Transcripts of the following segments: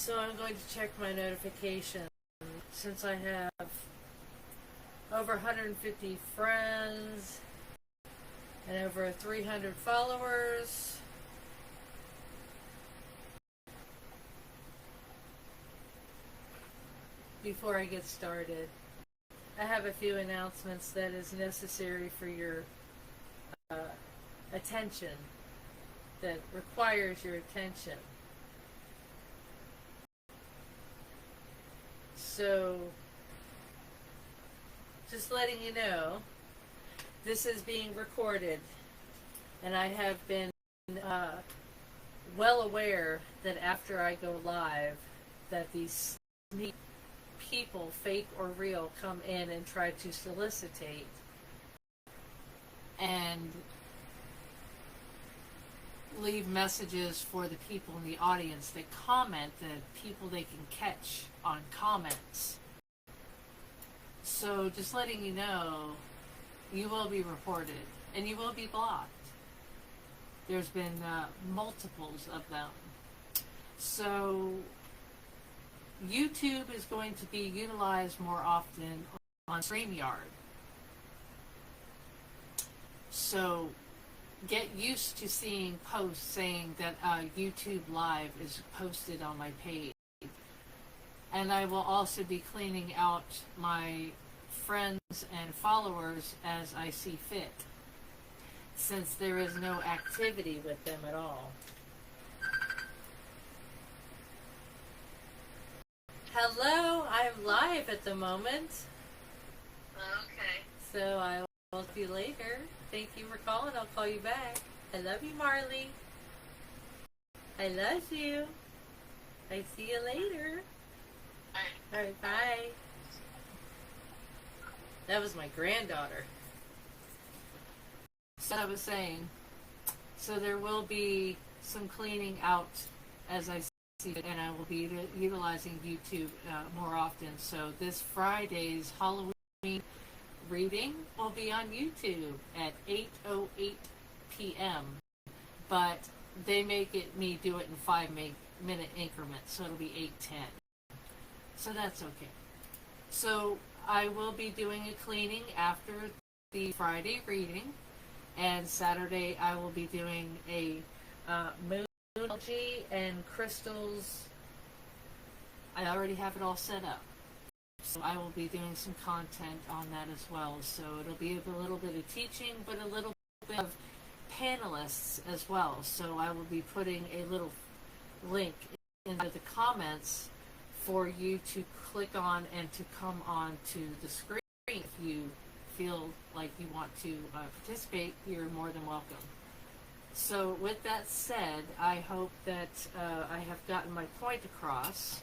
So I'm going to check my notifications. Since I have over 150 friends and over 300 followers, before I get started, I have a few announcements that is necessary for your attention, that requires your attention. So, just letting you know, this is being recorded, and I have been well aware that after I go live, that these sneak people, fake or real, come in and try to solicitate and leave messages for the people in the audience that comment, the people they can catch on comments. So just letting you know, you will be reported and you will be blocked. There's been multiples of them. So YouTube is going to be utilized more often on StreamYard. So get used to seeing posts saying that YouTube Live is posted on my page. And I will also be cleaning out my friends and followers as I see fit, since there is no activity with them at all. Hello, I'm live at the moment. Okay. So I will see you later. Thank you for calling. I'll call you back. I love you, Marley. I love you. I see you later. All right, bye. That was my granddaughter. So I was saying, so there will be some cleaning out as I see it, and I will be utilizing YouTube more often. So this Friday's Halloween reading will be on YouTube at 8:08 p.m. But they make me do it in 5-minute increments, so it'll be 8:10. So that's okay. So I will be doing a cleaning after the Friday reading, and Saturday I will be doing a moonology and crystals. I already have it all set up. So I will be doing some content on that as well. So it'll be a little bit of teaching, but a little bit of panelists as well. So I will be putting a little link into the comments for you to click on and to come on to the screen. If you feel like you want to participate, you're more than welcome. So with that said, I hope that I have gotten my point across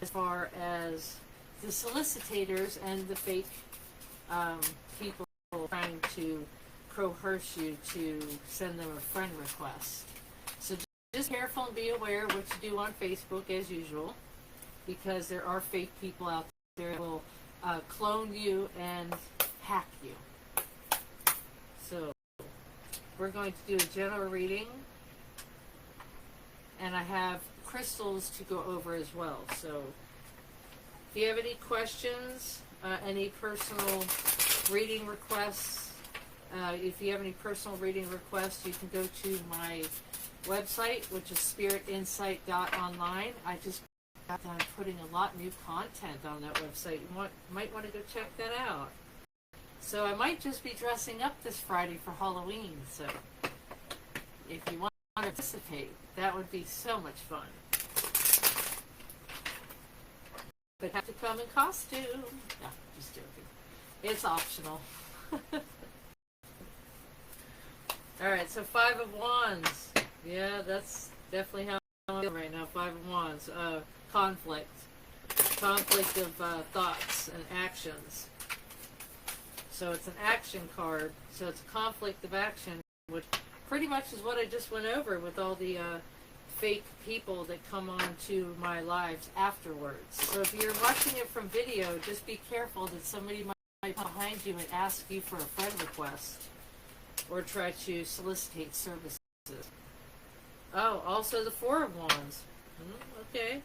as far as the solicitators and the fake people trying to coerce you to send them a friend request. So just be careful and be aware what you do on Facebook as usual, because there are fake people out there that will clone you and hack you. So we're going to do a general reading, and I have crystals to go over as well. So if you have any questions, any personal reading requests, you can go to my website, which is spiritinsight.online. I just got done putting a lot new content on that website. You might want to go check that out. So I might just be dressing up this Friday for Halloween. So if you want to participate, that would be so much fun. But have to come in costume. No, just joking. It's optional. Alright, so 5 of Wands. Yeah, that's definitely how I'm feeling right now. 5 of Wands. Conflict. Conflict of thoughts and actions. So it's an action card. So it's a conflict of action, which pretty much is what I just went over with all the fake people that come on to my lives afterwards. So if you're watching it from video, just be careful that somebody might come behind you and ask you for a friend request or try to solicitate services. Oh, also the 4 of Wands. Okay.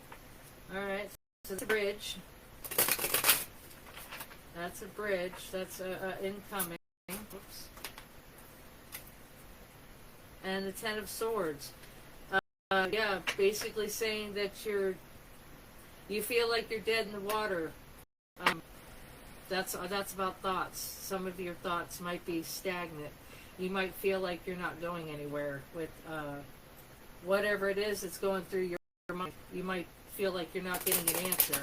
Alright, so it's a bridge. That's a bridge. That's incoming. Oops. And the Ten of Swords. Yeah, basically saying that you feel like you're dead in the water. That's about thoughts. Some of your thoughts might be stagnant. You might feel like you're not going anywhere with whatever it is that's going through your mind. You might feel like you're not getting an answer.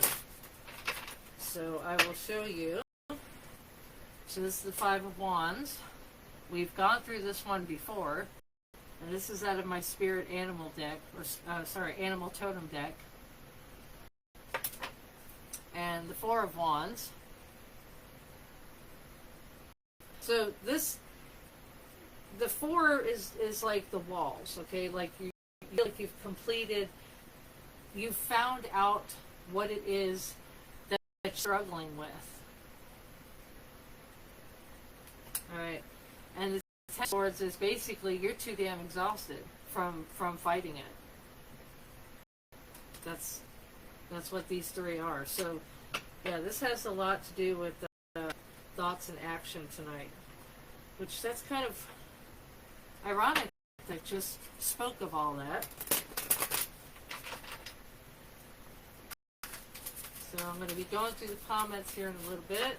So I will show you. So this is the Five of Wands. We've gone through this one before. And this is out of my Spirit Animal deck, or Animal Totem deck. And the Four of Wands. So the four is like the walls, okay? Like you feel like you've found out what it is that you're struggling with. All right, and the Ten of Swords is basically you're too damn exhausted from fighting it. That's what these three are. So yeah, this has a lot to do with thoughts and action tonight, which that's kind of ironic that I just spoke of all that. So I'm going to be going through the comments here in a little bit.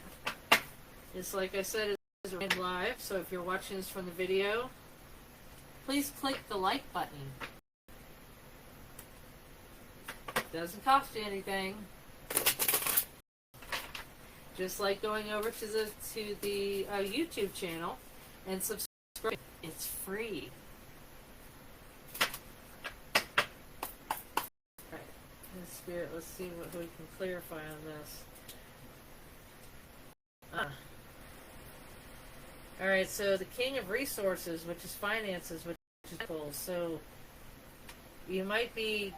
It's like I said, it's live, so if you're watching this from the video, please click the like button. Doesn't cost you anything. Just like going over to the YouTube channel and subscribe. It's free. Alright, in Spirit, let's see what we can clarify on this. Alright, so the King of Resources, which is finances, which is goals. So you might be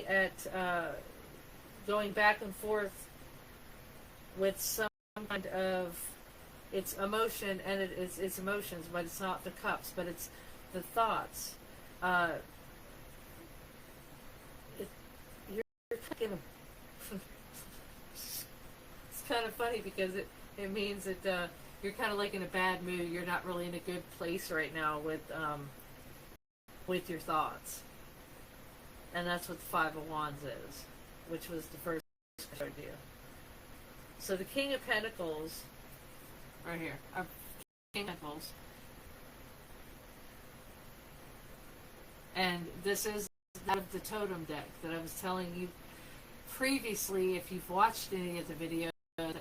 at going back and forth with some kind of it's emotion, and it's emotions, but it's not the cups, but it's the thoughts. You're kind of it's kind of funny because it means that you're kind of like in a bad mood. You're not really in a good place right now with your thoughts, and that's what the Five of Wands is, which was the first I showed you. So the King of Pentacles, right here, King of Pentacles, and this is out of the Totem deck that I was telling you previously. If you've watched any of the videos, that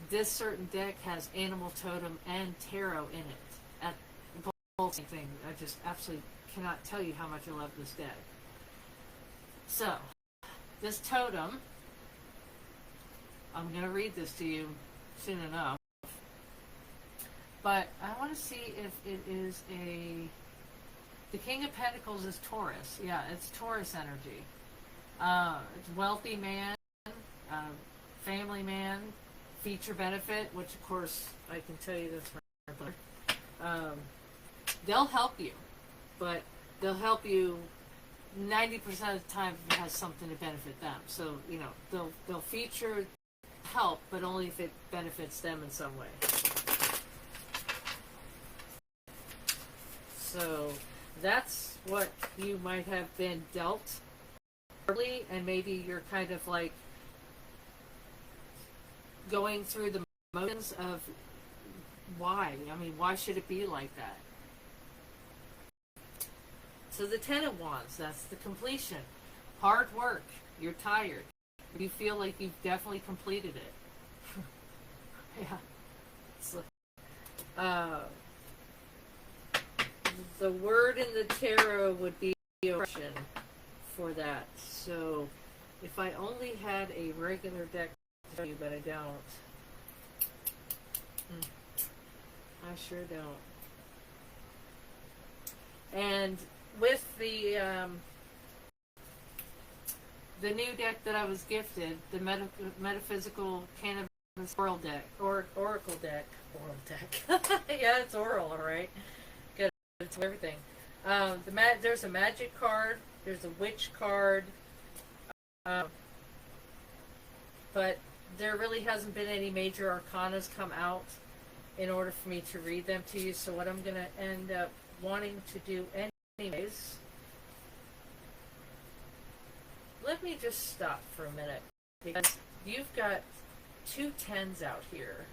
this certain deck has Animal Totem and Tarot in it. At both same thing. I just absolutely cannot tell you how much I love this deck. So, this totem, I'm going to read this to you soon enough, but I want to see if it is the King of Pentacles is Taurus. Yeah, it's Taurus energy. It's wealthy man, family man, feature benefit, which of course I can tell you that's my brother. They'll help you, but they'll help you 90% of the time if it has something to benefit them. So, you know, they'll feature help, but only if it benefits them in some way. So that's what you might have been dealt early, and maybe you're kind of like going through the motions of why. I mean, why should it be like that? So the Ten of Wands, that's the completion. Hard work. You're tired. You feel like you've definitely completed it. Yeah. So, the word in the tarot would be oppression for that. So if I only had a regular deck to show you, but I don't. I sure don't. And with the new deck that I was gifted, the metaphysical cannabis oracle deck. Yeah, it's oral, all right. Got to tell everything. There's a magic card. There's a witch card. Um, but there really hasn't been any major arcanas come out in order for me to read them to you. So what I'm going to end up wanting to do anyways, let me just stop for a minute, because you've got two tens out here.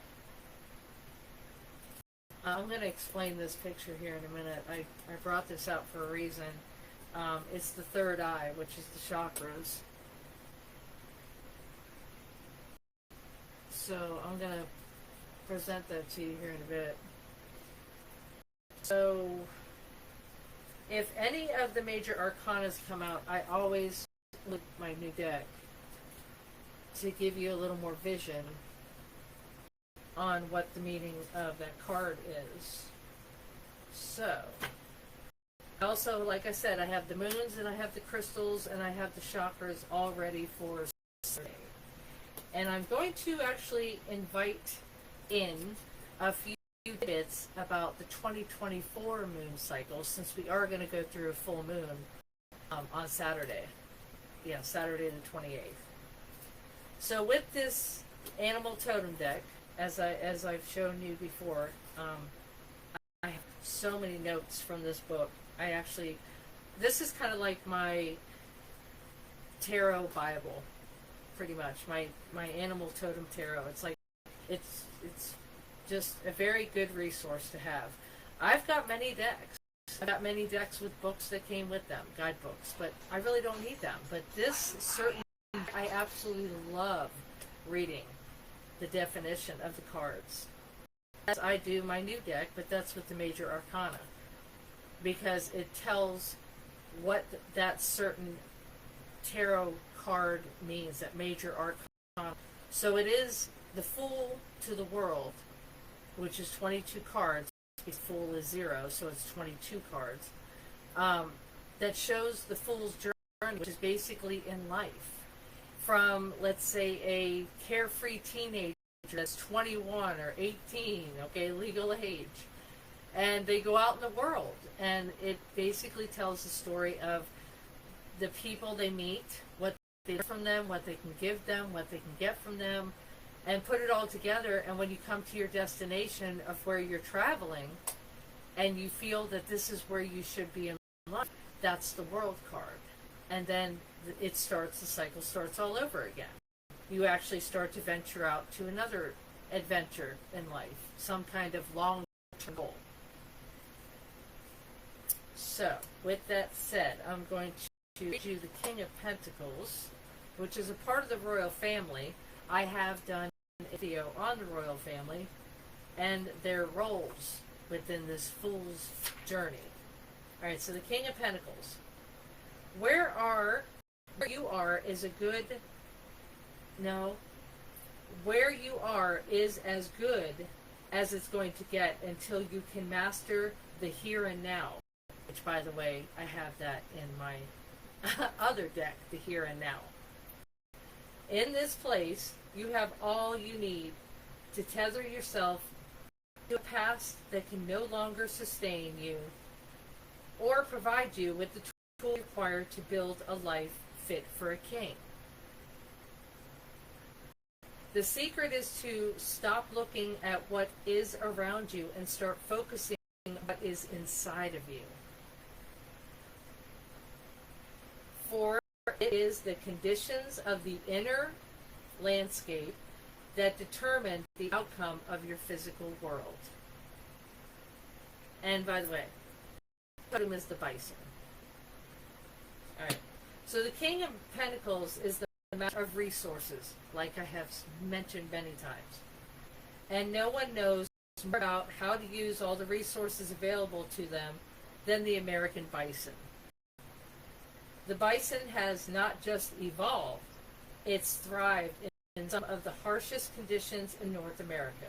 I'm going to explain this picture here in a minute. I brought this out for a reason. It's the third eye, which is the chakras. So I'm going to present that to you here in a bit. So if any of the major arcanas come out, I always look at my new deck to give you a little more vision on what the meaning of that card is. So, also, like I said, I have the moons and I have the crystals and I have the chakras all ready for Saturday. And I'm going to actually invite in a few bits about the 2024 moon cycle, since we are going to go through a full moon on Saturday. Yeah, Saturday the 28th. So with this animal totem deck, as I've shown you before, I have so many notes from this book. This is kind of like my tarot Bible, pretty much. My animal totem tarot. It's just a very good resource to have. I've got many decks. I've got many decks with books that came with them, guidebooks, but I really don't need them. But this certainly, I absolutely love reading the definition of the cards, as I do my new deck, but that's with the major arcana, because it tells what that certain tarot card means, that major arcana. So it is the Fool to the World, which is 22 cards. The Fool is 0, so it's 22 cards. That shows the Fool's journey, which is basically in life. From, let's say, a carefree teenager that's 21 or 18, okay, legal age, and they go out in the world, and it basically tells the story of the people they meet, what they get from them, what they can give them, what they can get from them, and put it all together. And when you come to your destination of where you're traveling, and you feel that this is where you should be in life, that's the World card. And then the cycle starts all over again. You actually start to venture out to another adventure in life, some kind of long-term goal. So, with that said, I'm going to read you the King of Pentacles, which is a part of the royal family. I have done a video on the royal family and their roles within this Fool's journey. Alright, so the King of Pentacles. Where you are is a good... No. Where you are is as good as it's going to get until you can master the here and now. Which, by the way, I have that in my other deck, the here and now. In this place, you have all you need to tether yourself to a past that can no longer sustain you or provide you with the tools required to build a life fit for a king. The secret is to stop looking at what is around you and start focusing on what is inside of you. For it is the conditions of the inner landscape that determine the outcome of your physical world. And by the way, totem is the bison. Alright, so the King of Pentacles is the master of resources, like I have mentioned many times. And no one knows more about how to use all the resources available to them than the American bison. The bison has not just evolved, it's thrived in some of the harshest conditions in North America.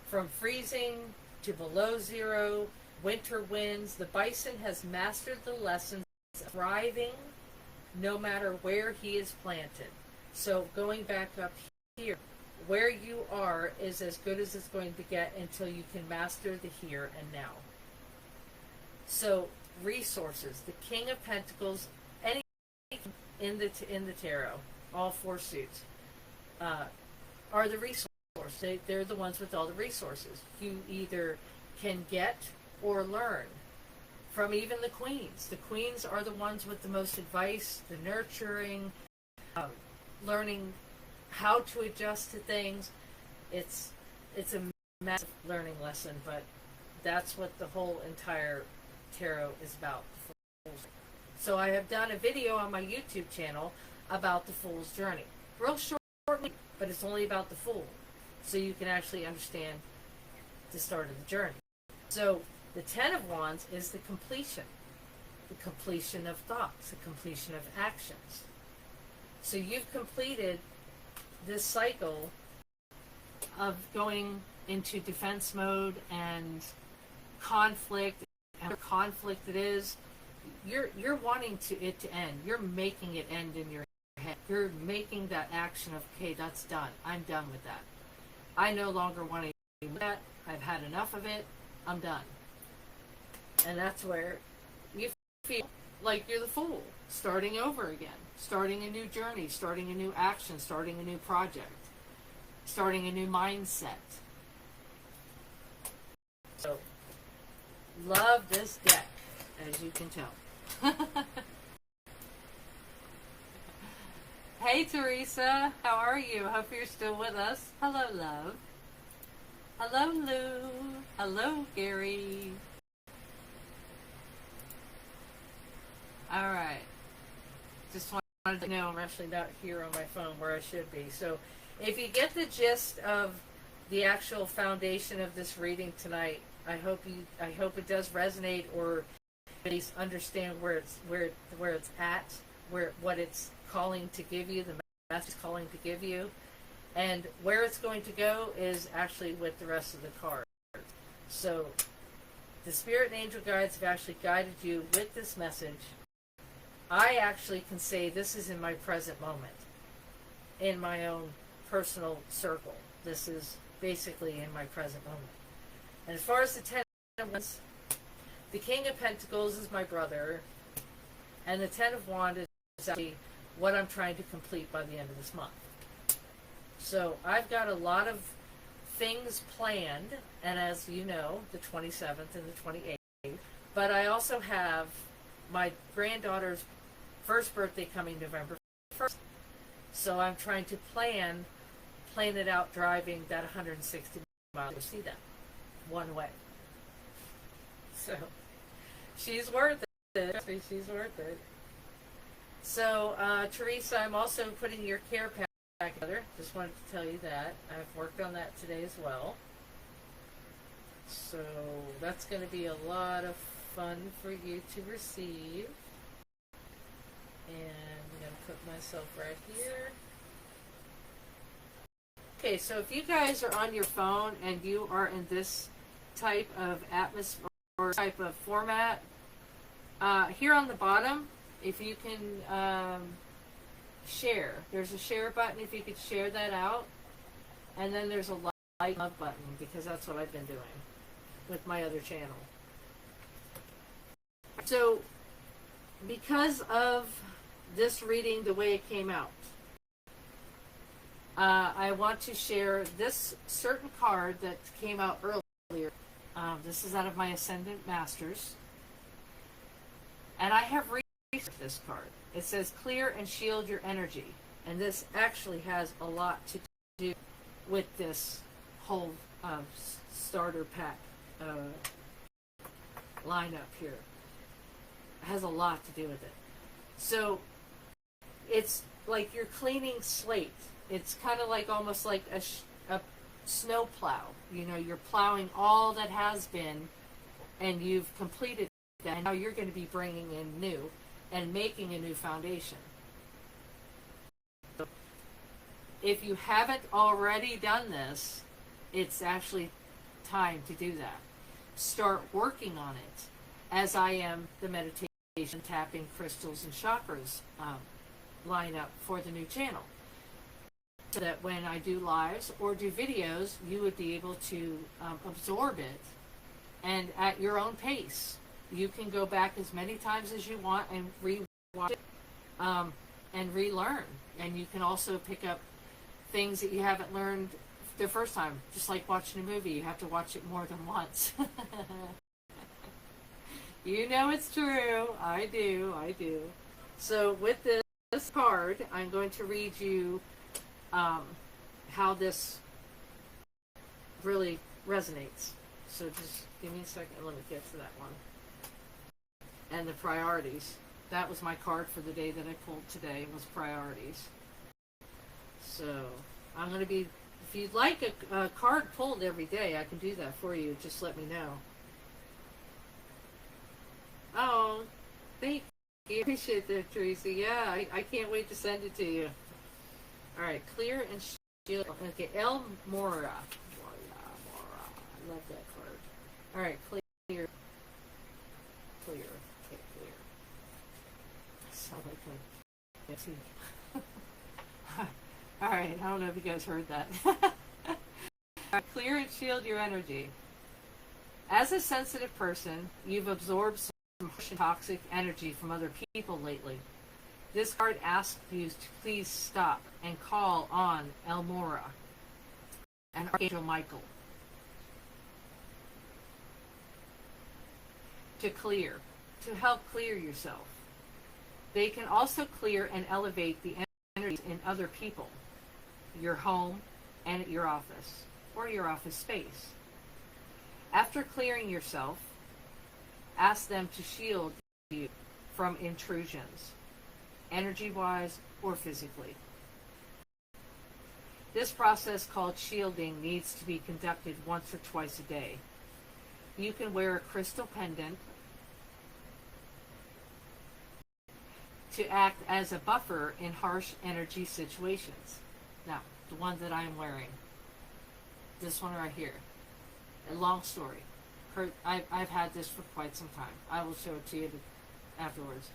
From freezing to below zero, winter winds, the bison has mastered the lessons of thriving no matter where he is planted. So going back up here, where you are is as good as it's going to get until you can master the here and now. So resources, the King of Pentacles, any in the tarot, all four suits, are the resources. They're the ones with all the resources. You either can get or learn from even the queens. The queens are the ones with the most advice, the nurturing, learning how to adjust to things. It's a massive learning lesson, but that's what the whole entire tarot is about. So I have done a video on my YouTube channel about the Fool's Journey. Real short, but it's only about the Fool. So you can actually understand the start of the journey. So the Ten of Wands is the completion of thoughts, the completion of actions. So you've completed this cycle of going into defense mode and conflict, and conflict it is. You're wanting it to end. You're making it end in your head. You're making that action of, okay, that's done. I'm done with that. I no longer want to do that. I've had enough of it. I'm done. And that's where you feel like you're the Fool, starting over again, starting a new journey, starting a new action, starting a new project, starting a new mindset. So, love this deck, as you can tell. Hey Teresa, how are you? Hope you're still with us. Hello, love. Hello, Lou. Hello, Gary. All right. Just wanted to know I'm actually not here on my phone where I should be. So, if you get the gist of the actual foundation of this reading tonight, I hope it does resonate, or at least understand where it's at, what it's calling to give you, the message it's calling to give you, and where it's going to go is actually with the rest of the cards. So the spirit and angel guides have actually guided you with this message. I actually can say this is in my present moment, in my own personal circle. This is basically in my present moment. And as far as the Ten of Wands, the King of Pentacles is my brother, and the Ten of Wands is actually what I'm trying to complete by the end of this month. So I've got a lot of things planned, and as you know, the 27th and the 28th, but I also have my granddaughter's first birthday coming November 1st. So I'm trying to plan it out, driving that 160 miles to see them one way. So she's worth it. She's worth it. So, Teresa, I'm also putting your care pack together. Just wanted to tell you that. I've worked on that today as well. So, that's going to be a lot of fun for you to receive. And I'm going to put myself right here. Okay, so if you guys are on your phone and you are in this type of atmosphere or type of format, here on the bottom, if you can share, there's a share button if you could share that out, and then there's a like love button, because that's what I've been doing with my other channel. So because of this reading the way it came out, I want to share this certain card that came out earlier. This is out of my Ascendant Masters, and I have researched this card. It says clear and shield your energy, and this actually has a lot to do with this whole starter pack lineup here. It has a lot to do with it. So it's like you're cleaning slate. It's kind of like almost like a snow plow. You know, you're plowing all that has been, and you've completed that. And now you're going to be bringing in new and making a new foundation. So if you haven't already done this, it's actually time to do that. Start working on it, as I am the meditation, tapping, crystals, and chakras lineup for the new channel. So that when I do lives or do videos, you would be able to absorb it, and at your own pace, you can go back as many times as you want and re-watch it, and relearn. And you can also pick up things that you haven't learned the first time. Just like watching a movie, you have to watch it more than once. You know it's true. I do. So with this card, I'm going to read you how this really resonates. So just give me a second. Let me get to that one. And the priorities. That was my card for the day that I pulled today, was priorities. So I'm going to be, if you'd like a card pulled every day, I can do that for you. Just let me know. Oh, thank you. Appreciate that, Teresa. Yeah, I can't wait to send it to you. All right, clear and shield. Okay, El Mora. Mora. I love that card. All right, clear. Clear. Okay, clear. I sound like a All right, I don't know if you guys heard that. All right, clear and shield your energy. As a sensitive person, you've absorbed some toxic energy from other people lately. This card asks you to please stop and call on El Mora and Archangel Michael to help clear yourself. They can also clear and elevate the energy in other people, your home, and at your office, or your office space. After clearing yourself, ask them to shield you from intrusions, energy-wise or physically. This process called shielding needs to be conducted once or twice a day. You can wear a crystal pendant to act as a buffer in harsh energy situations. Now, the one that I'm wearing, this one right here, a long story. I've had this for quite some time. I will show it to you afterwards.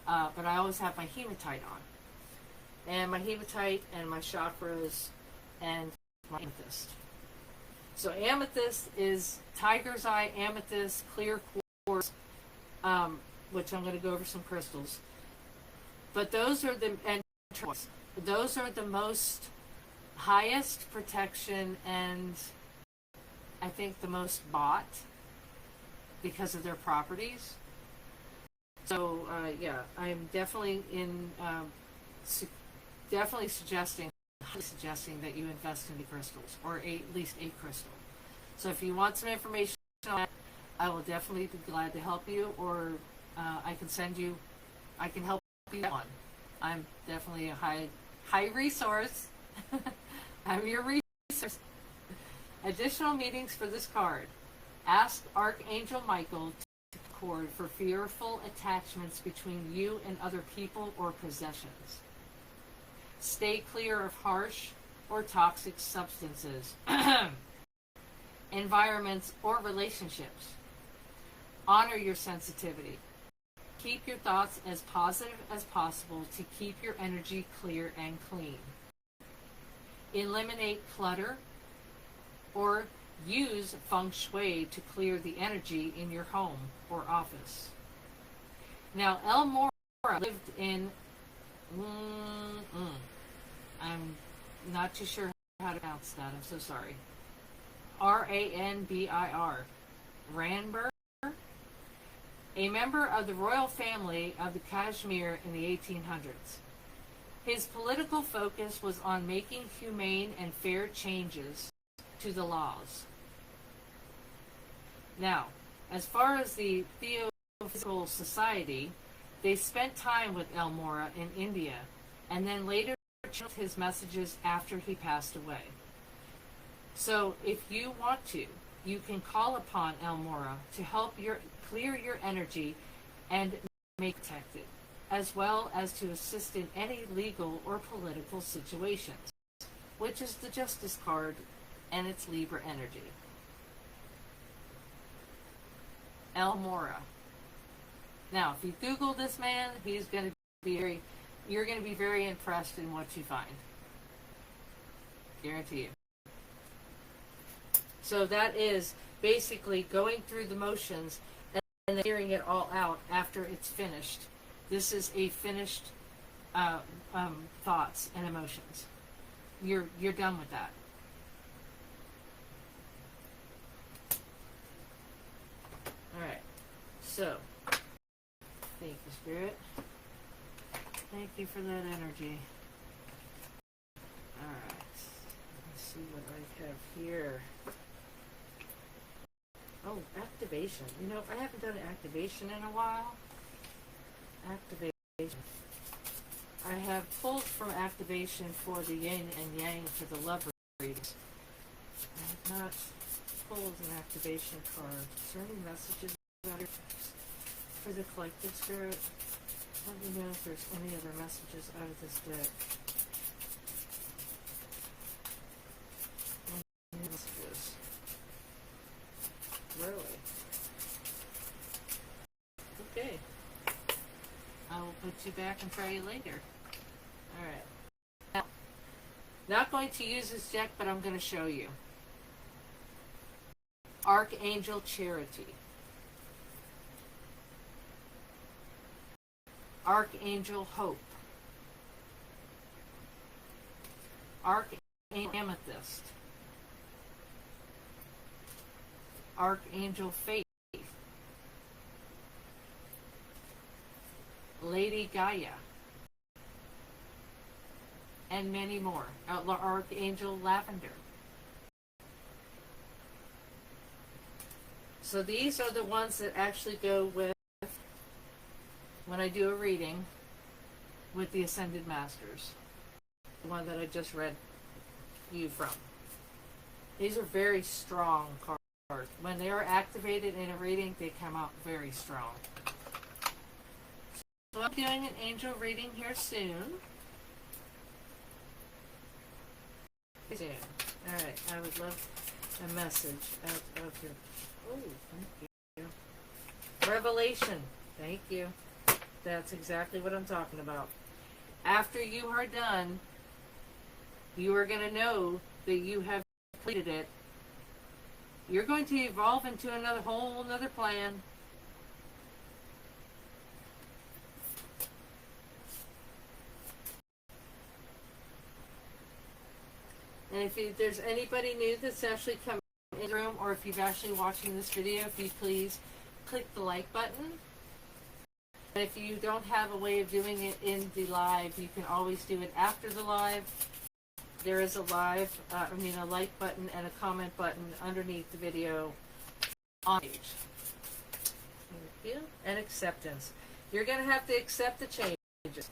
But I always have my hematite on. And my hematite and my chakras and my amethyst. So amethyst is tiger's eye amethyst, clear quartz, which I'm going to go over some crystals. But those are the most highest protection and I think the most bought because of their properties. So yeah, I'm definitely definitely suggesting that you invest in the crystals, or at least a crystal. So if you want some information on that, I will definitely be glad to help you, or I can help you on. I'm definitely a high resource. I'm your resource. Additional meetings for this card. Ask Archangel Michael to record for fearful attachments between you and other people or possessions. Stay clear of harsh or toxic substances, environments, or relationships. Honor your sensitivity. Keep your thoughts as positive as possible to keep your energy clear and clean. Eliminate clutter or use feng shui to clear the energy in your home or office. Now, El Mora lived in, I'm not too sure how to pronounce that, I'm so sorry. Ranbir. Ranbir, a member of the royal family of the Kashmir in the 1800s. His political focus was on making humane and fair changes to the laws. Now, as far as the Theosophical Society, they spent time with El Mora in India, and then later changed his messages after he passed away. So, if you want to, you can call upon El Mora to help clear your energy and make it protected, as well as to assist in any legal or political situations, which is the Justice card and its Libra energy. El Mora. Now, if you Google this man, he's going to be you're going to be very impressed in what you find. Guarantee you. So that is basically going through the motions then clearing it all out after it's finished. This is a finished thoughts and emotions. You're done with that. All right. So, thank you, Spirit. Thank you for that energy. All right. Let's see what I have here. Oh, activation. You know, I haven't done an activation in a while. Activation. I have pulled from activation for the yin and yang for the love readings. I have not pulled an activation card. Is there any messages out here for the collective spirit? Let me know if there's any other messages out of this deck. Any messages? Really? Okay. I will put you back and try you later. Alright. Now, not going to use this deck, but I'm going to show you. Archangel Charity. Archangel Hope. Archangel Amethyst. Archangel Faith. Lady Gaia. And many more. Archangel Lavender. So these are the ones that actually go with when I do a reading with the Ascended Masters. The one that I just read you from. These are very strong cards. When they are activated in a reading, they come out very strong. So I'm doing an angel reading here soon. Soon. Alright, I would love a message out of your... Oh, thank you. Revelation. Thank you. That's exactly what I'm talking about. After you are done, you are going to know that you have completed it. You're going to evolve into another whole another plan. And if there's anybody new that's actually coming in the room, or if you're actually watching this video, if you please click the like button. And if you don't have a way of doing it in the live, you can always do it after the live. There is a a like button and a comment button underneath the video on page. Thank you. And acceptance. You're going to have to accept the changes.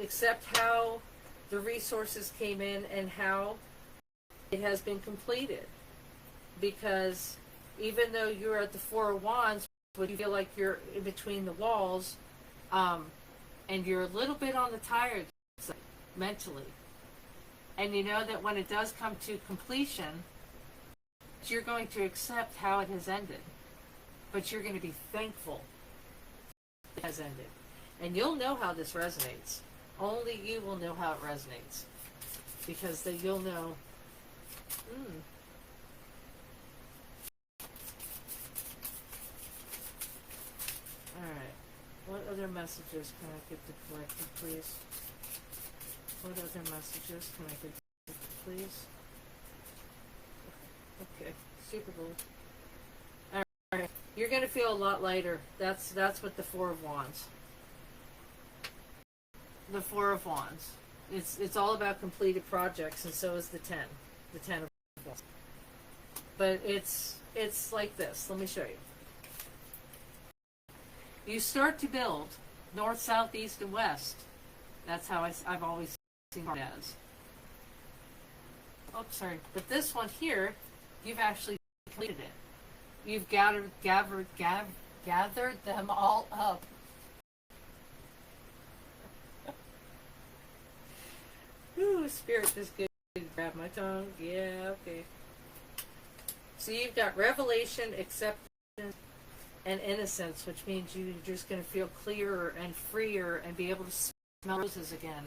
Accept how the resources came in and how it has been completed. Because even though you're at the Four of Wands, but you feel like you're in between the walls, and you're a little bit on the tired side mentally. And you know that when it does come to completion, you're going to accept how it has ended. But you're going to be thankful it has ended. And you'll know how this resonates. Only you will know how it resonates. Because then you'll know, Alright. What other messages can I give the collective, please? What other messages can I give the collective, please? Okay. Super cool. Alright. You're going to feel a lot lighter. That's what the Four of Wands. The Four of Wands. It's all about completed projects, and so is the 10. The 10 of Wands. But it's like this. Let me show you. You start to build north, south, east, and west. That's how I've always seen it as. Oh, sorry. But this one here, you've actually completed it. You've gathered them all up. Ooh, Spirit just good. Grab my tongue. Yeah, okay. So you've got revelation, acceptance, and innocence, which means you're just going to feel clearer and freer and be able to smell roses again.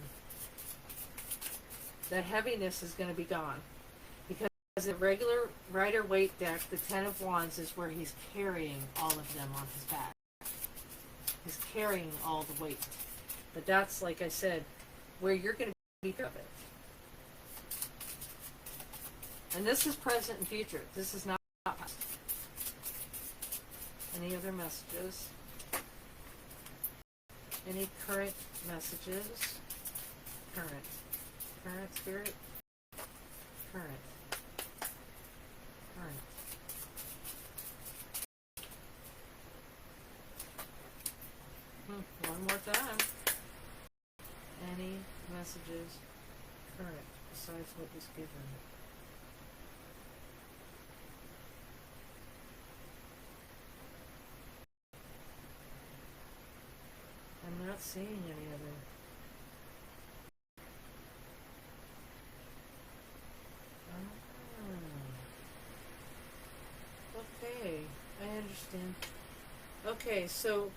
That heaviness is going to be gone. Because a regular Rider-Waite deck, the Ten of Wands is where he's carrying all of them on his back. He's carrying all the weight. But that's, like I said, where you're going to be of it. And this is present and future. This is not past. Any other messages? Any current messages? Current. Current spirit? Current. Current. One more time. Any messages current besides what was given? I'm not seeing any other. Okay, I understand. Okay, so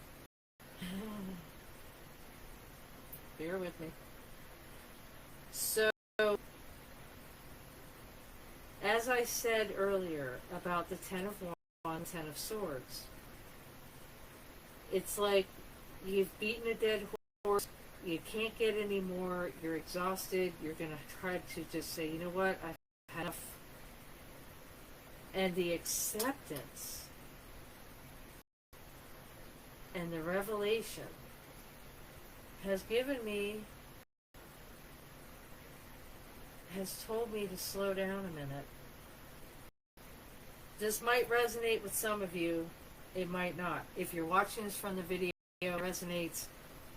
bear with me. So, as I said earlier about the Ten of Wands, Ten of Swords, it's like you've beaten a dead horse, you can't get any more, you're exhausted, you're going to try to just say, you know what, I've had enough. And the acceptance and the revelation has told me to slow down a minute. This might resonate with some of you, it might not. If you're watching this from the video and it resonates,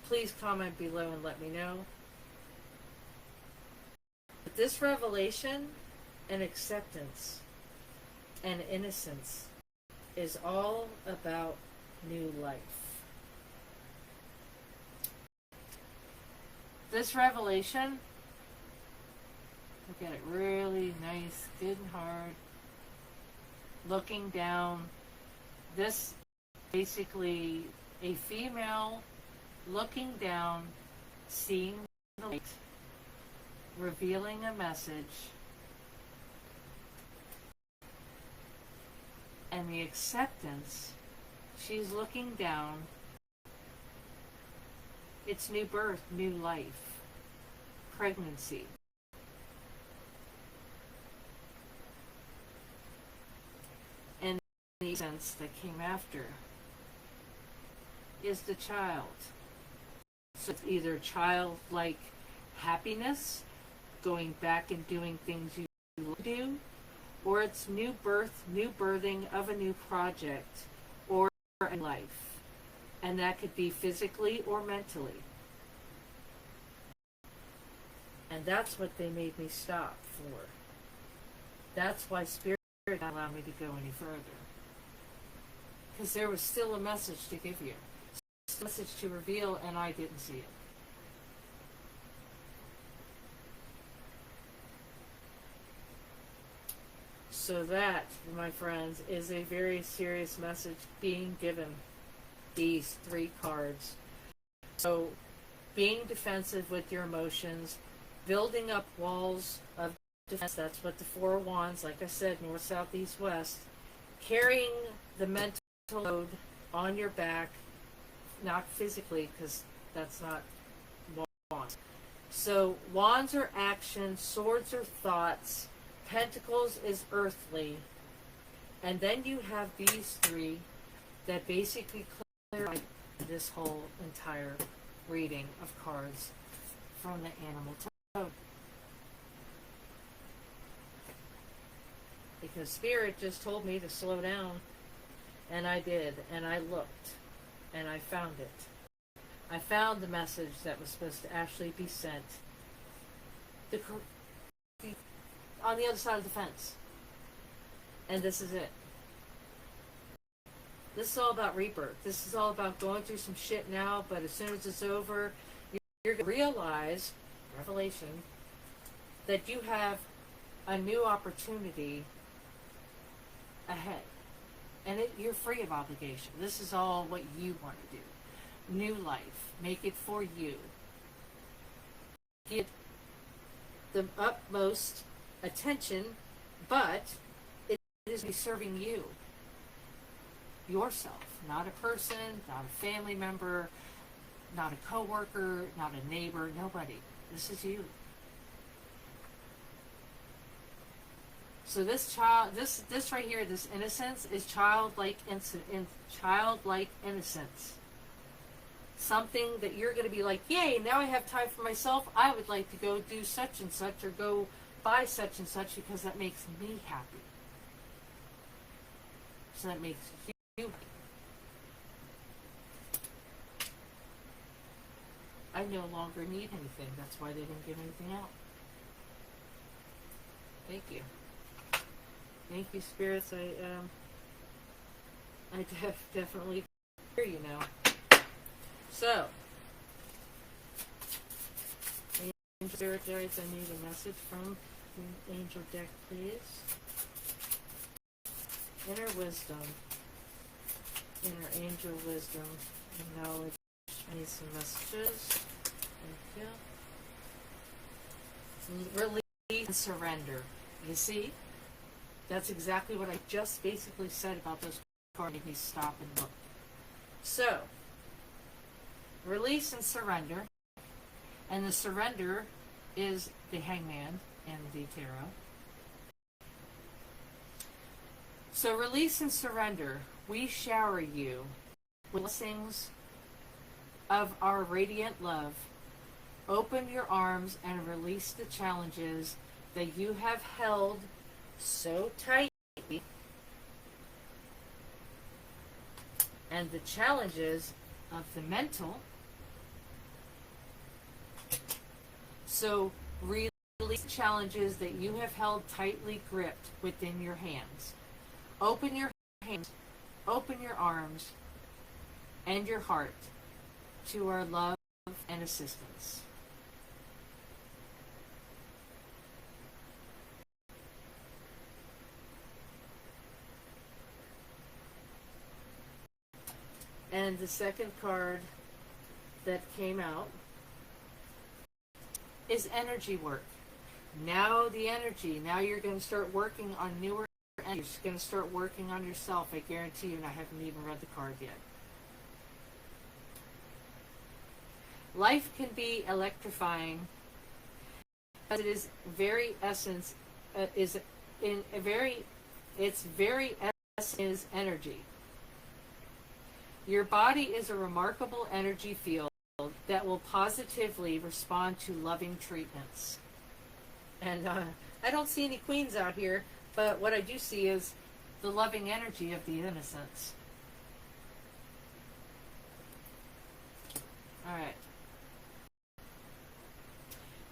please comment below and let me know. But this revelation and acceptance and innocence is all about new life. This revelation, look at it really nice, good and hard, looking down. This basically a female looking down, seeing the light, revealing a message, and the acceptance. She's looking down. It's new birth, new life, pregnancy. And the sense that came after is the child. So it's either childlike happiness, going back and doing things you do, or it's new birth, new birthing of a new project, or a life. And that could be physically or mentally. And that's what they made me stop for. That's why Spirit didn't allow me to go any further. Because there was still a message to give you. A message to reveal, and I didn't see it. So that, my friends, is a very serious message being given. These three cards. So, being defensive with your emotions, building up walls of defense, that's what the Four of Wands, like I said, north, south, east, west, carrying the mental load on your back, not physically, because that's not wands. So, wands are action, swords are thoughts, pentacles is earthly, and then you have these three that basically clear this whole entire reading of cards from the animal totem. Because Spirit just told me to slow down, and I did, and I looked, and I found it. I found the message that was supposed to actually be sent on the other side of the fence. And this is it. This is all about rebirth. This is all about going through some shit now, but as soon as it's over, you're going to realize, revelation, that you have a new opportunity ahead. And you're free of obligation. This is all what you want to do. New life. Make it for you. Give the utmost attention But it is be serving you, yourself, not a person, not a family member, not a coworker, not a neighbor, nobody. This is you. So this child, this right here, this innocence is childlike innocence. Something that you're going to be like, yay, now I have time for myself. I would like to go do such and such or go buy such and such because that makes me happy. So that makes you happy. I no longer need anything. That's why they didn't give anything out. Thank you. Thank you, spirits. I definitely hear you now. So, Angel Spirit Guides, I need a message from the Angel deck, please. Inner wisdom, inner angel wisdom, and knowledge. I need some messages. Thank you. Release and surrender. You see? That's exactly what I just basically said about those cards. Made me stop and look. So, release and surrender. And the surrender is the Hangman and the Tarot. So release and surrender. We shower you with blessings of our radiant love. Open your arms and release the challenges that you have held so tightly, and the challenges of the mental. So release the challenges that you have held tightly gripped within your hands. Open your hands, open your arms, and your heart to our love and assistance. And the second card that came out is energy work. Now the energy, now you're going to start working on newer energy. You're going to start working on yourself, I guarantee you, and I haven't even read the card yet. Life can be electrifying, but it is very essence, its very essence is energy. Your body is a remarkable energy field that will positively respond to loving treatments. And I don't see any queens out here, but what I do see is the loving energy of the innocents. All right.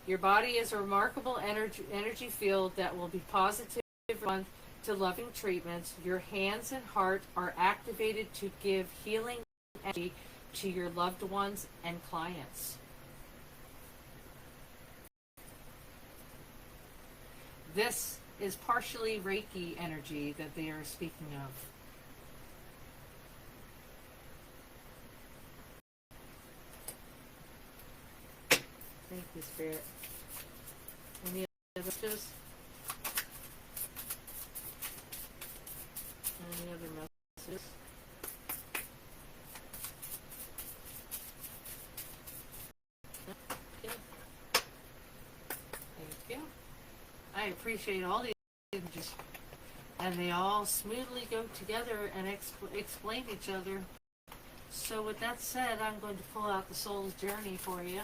Your body is a remarkable energy field that will be positive to loving treatments. Your hands and heart are activated to give healing energy to your loved ones and clients. This is partially Reiki energy that they are speaking of. Thank you, Spirit. Any other messages? Any other messages? Okay. Thank you. I appreciate all the images, and they all smoothly go together and explain each other. So with that said, I'm going to pull out the Soul's Journey for you.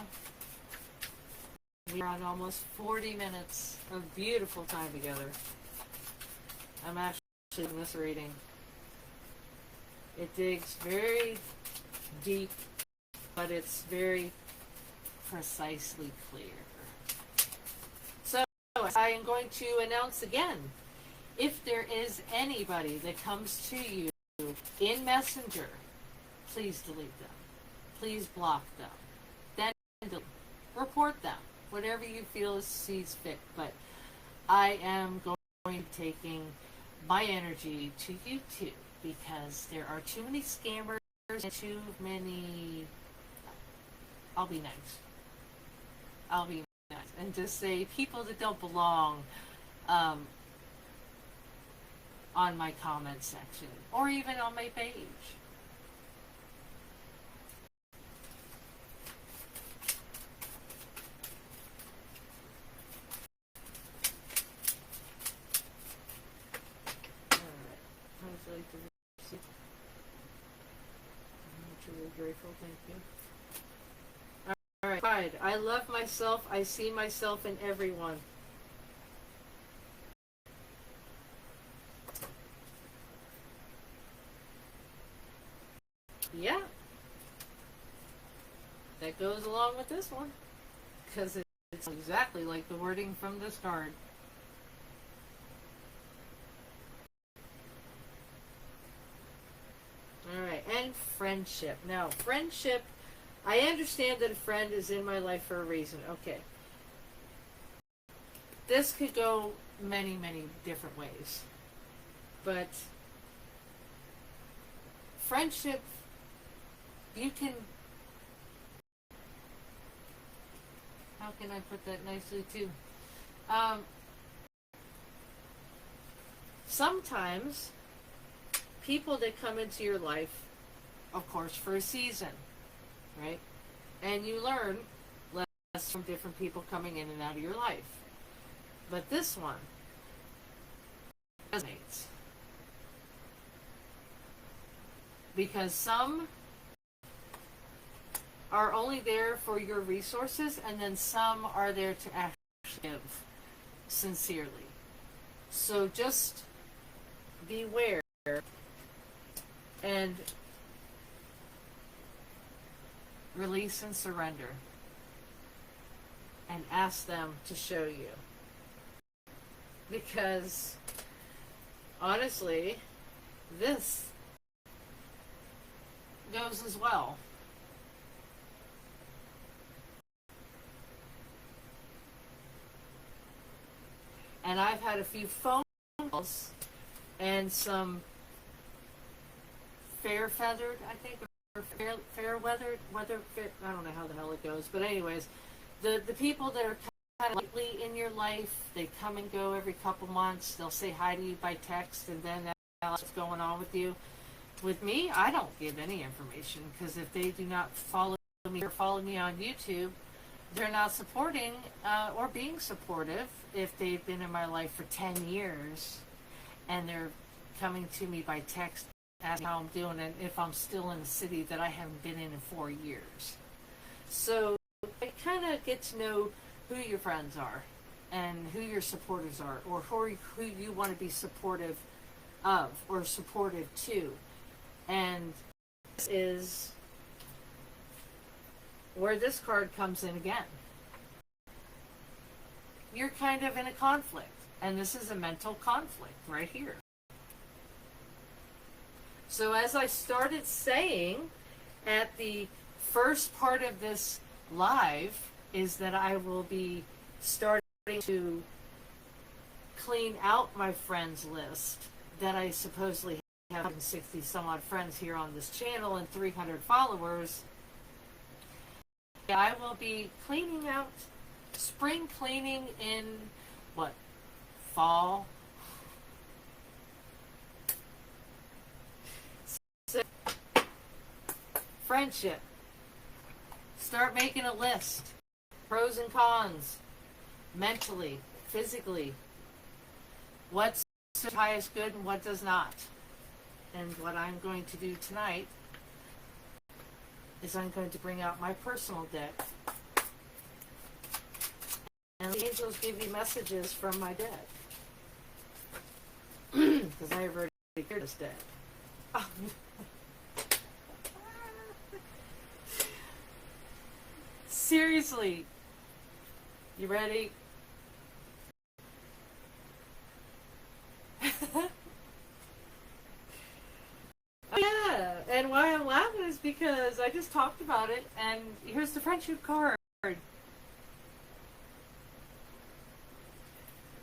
We're on almost 40 minutes of beautiful time together. I'm actually in this reading. It digs very deep, but it's very precisely clear. So I am going to announce again, if there is anybody that comes to you in Messenger, please delete them. Please block them. Then report them. Whatever you feel sees fit. But I am going to be taking my energy to YouTube because there are too many scammers and too many... I'll be nice. I'll be nice. And just say people that don't belong on my comment section or even on my page. I'm truly grateful, thank you. Alright, pride. I love myself. I see myself in everyone. Yeah. That goes along with this one. Because it's exactly like the wording from this card. Alright, and friendship. Now, friendship, I understand that a friend is in my life for a reason. Okay. This could go many, many different ways. But friendship, you can... How can I put that nicely too? Sometimes people that come into your life, of course, for a season, right? And you learn lessons from different people coming in and out of your life. But this one resonates. Because some are only there for your resources, and then some are there to actually give sincerely. So just beware and release and surrender and ask them to show you. Because honestly, this goes as well. And I've had a few phone calls and some fair-feathered, I think, or fair-weathered, I don't know how the hell it goes. But anyways, the people that are kind of lightly in your life, they come and go every couple months. They'll say hi to you by text, and then that's what's going on with you. With me, I don't give any information, because if they do not follow me or follow me on YouTube, they're not supporting or being supportive if they've been in my life for 10 years and they're coming to me by text asking how I'm doing and if I'm still in a city that I haven't been in 4 years. So I kind of get to know who your friends are and who your supporters are, or who you want to be supportive of or supportive to. And this is where this card comes in again. You're kind of in a conflict, and this is a mental conflict right here. So as I started saying at the first part of this live, is that I will be starting to clean out my friends list that I supposedly have 160 some odd friends here on this channel and 300 followers. I will be cleaning out, spring cleaning in, what, fall? So, friendship. Start making a list. Pros and cons. Mentally, physically. What's the highest good and what does not. And what I'm going to do tonight is I'm going to bring out my personal deck. And the angels give you messages from my deck. Because I have already cleared this deck. Oh. Seriously. You ready? Oh, yeah, and why I'm laughing is because I just talked about it, and here's the friendship card.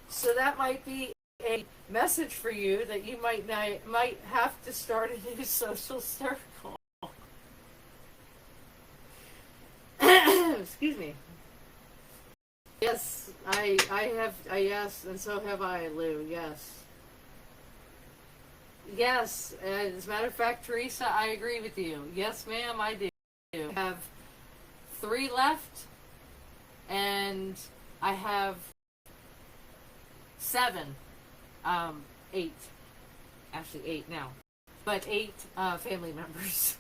So that might be a message for you that you might have to start a new social circle. Excuse me. Yes, I have, yes, and so have I, Lou, yes. Yes, as a matter of fact, Teresa, I agree with you. Yes, ma'am, I do. I have 3 left, and I have 7, 8, actually 8 now, but 8 family members.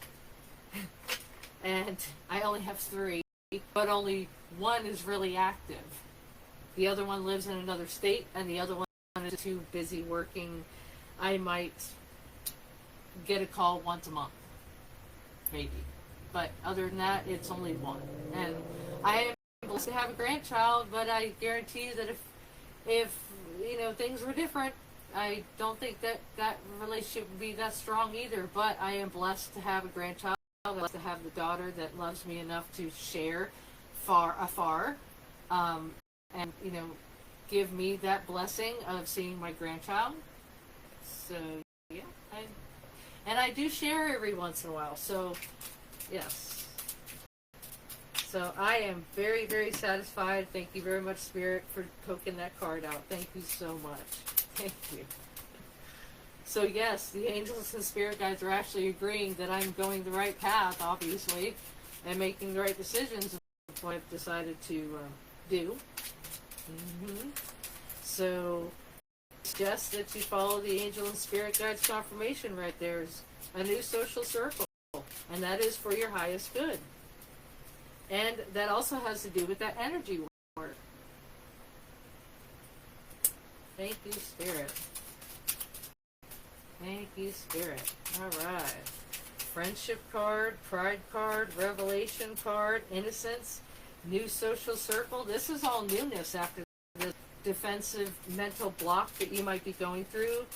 And I only have 3, but only 1 is really active. The other one lives in another state, and the other one is too busy working. I might get a call once a month, maybe. But other than that, it's only 1. And I am blessed to have a grandchild, but I guarantee you that if things were different, I don't think that relationship would be that strong either. But I am blessed to have a grandchild, blessed to have the daughter that loves me enough to share afar, and give me that blessing of seeing my grandchild. So yeah, I do share every once in a while. So yes. So I am very, very satisfied. Thank you very much, Spirit, for poking that card out. Thank you so much. Thank you. So yes, the angels and spirit guides are actually agreeing that I'm going the right path, obviously, and making the right decisions. That's what I've decided to do. So suggest that you follow the angel and spirit guides confirmation right there. Is a new social circle, and that is for your highest good. And that also has to do with that energy work. Thank you, Spirit. Thank you, Spirit. All right. Friendship card, pride card, revelation card, innocence, new social circle. This is all newness after the defensive mental block that you might be going through,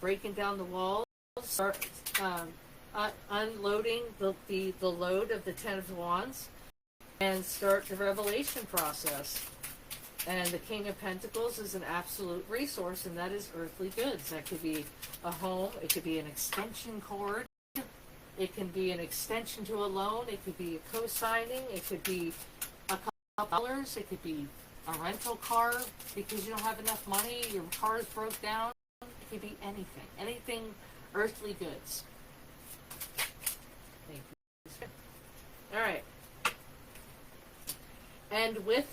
breaking down the walls, start unloading the load of the Ten of Wands, and start the revelation process. And the King of Pentacles is an absolute resource, and that is earthly goods. That could be a home, it could be an extension cord, it can be an extension to a loan, it could be a co-signing, it could be a couple dollars, it could be a rental car because you don't have enough money, your car is broke down. It could be anything earthly goods. Thank you. All right. And with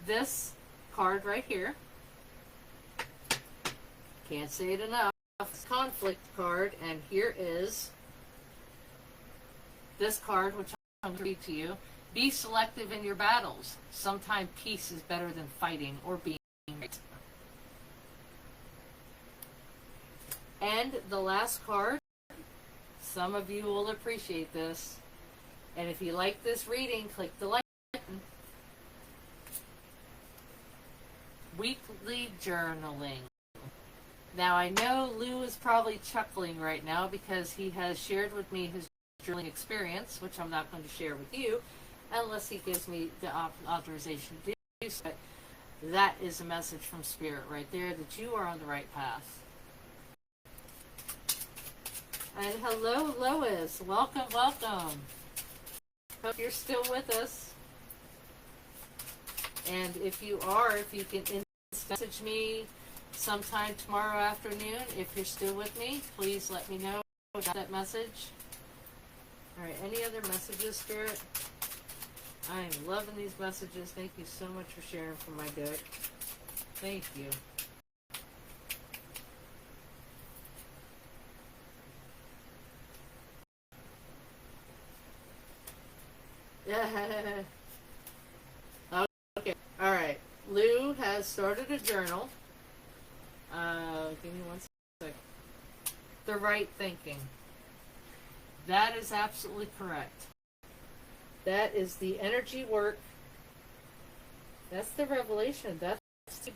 this card right here, can't say it enough, conflict card, and here is this card, which I'm going to read to you. Be selective in your battles. Sometimes peace is better than fighting or being right. And the last card, some of you will appreciate this. And if you like this reading, click the like button. Weekly journaling. Now I know Lou is probably chuckling right now because he has shared with me his journaling experience, which I'm not going to share with you unless he gives me the authorization to do so. That is a message from Spirit right there that you are on the right path. And hello, Lois. Welcome, welcome. Hope you're still with us. And if you are, if you can message me sometime tomorrow afternoon, if you're still with me, please let me know about that message. All right, any other messages, Spirit? I am loving these messages. Thank you so much for sharing from my deck. Thank you. Okay, all right. Lou has started a journal. Give me one second. The right thinking. That is absolutely correct. That is the energy work. That's the revelation. That's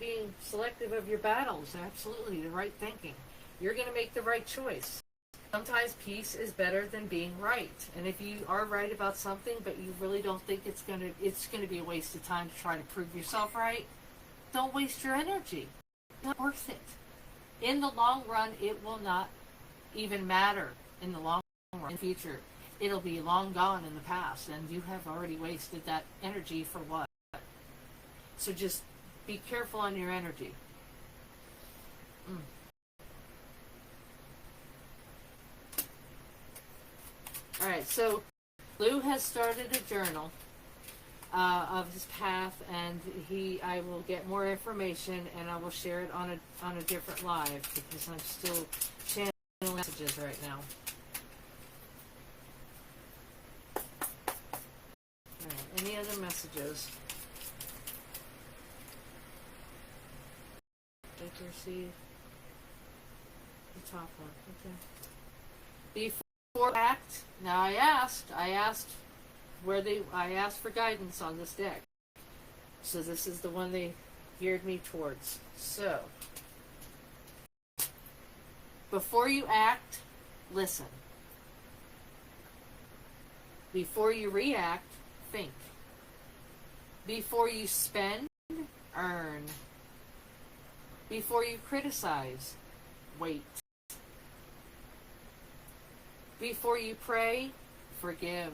being selective of your battles. Absolutely, the right thinking. You're going to make the right choice. Sometimes peace is better than being right. And if you are right about something, but you really don't think it's going to be a waste of time to try to prove yourself right, don't waste your energy. It's not worth it. In the long run, it will not even matter in the long run in the future. It'll be long gone in the past, and you have already wasted that energy for what? So just be careful on your energy. Alright, so Lou has started a journal of his path, and I will get more information, and I will share it on a different live, because I'm still channeling messages right now. Alright, any other messages? Accuracy. The top one, okay. Before act, now I asked for guidance on this deck. So this is the one they geared me towards. So, before you act, listen. Before you react, think. Before you spend, earn. Before you criticize, wait. Before you pray, forgive.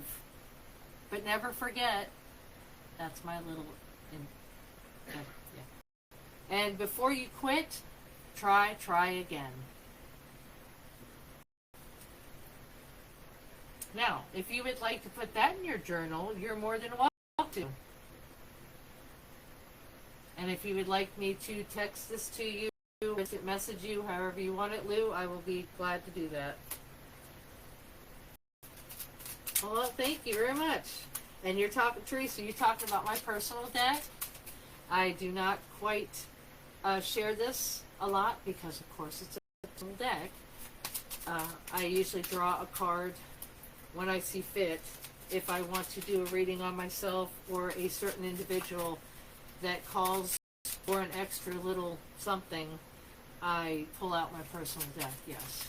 But never forget, that's my little, yeah. And before you quit, try again. Now, if you would like to put that in your journal, you're more than welcome to. And if you would like me to text this to you, message you, however you want it, Lou, I will be glad to do that. Well, thank you very much. And you're talking, Teresa, you're talking about my personal deck. I do not quite share this a lot because, of course, it's a personal deck. I usually draw a card when I see fit. If I want to do a reading on myself or a certain individual that calls for an extra little something, I pull out my personal deck, yes.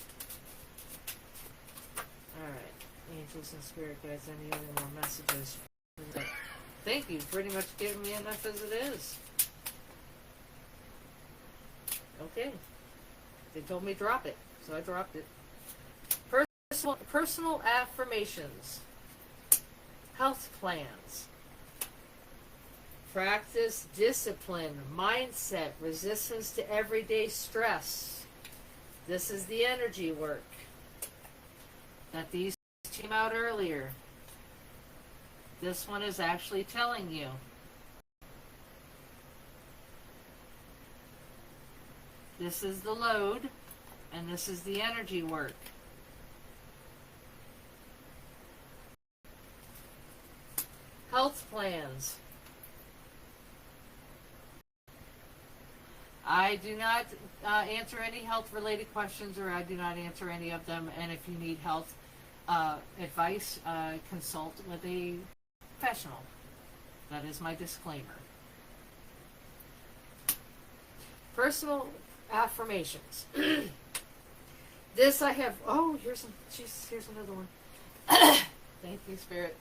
Alright. Angels and spirit guides, any other more messages? Thank you, pretty much giving me enough as it is. Okay. They told me drop it, so I dropped it. Personal affirmations. Health plans. Practice discipline, mindset, resistance to everyday stress. This is the energy work that these came out earlier. This one is actually telling you. This is the load, and this is the energy work. Health plans. I do not answer any health-related questions, or I do not answer any of them. And if you need health advice, consult with a professional. That is my disclaimer. Personal affirmations. This I have. Oh, here's another one. Thank you, Spirit.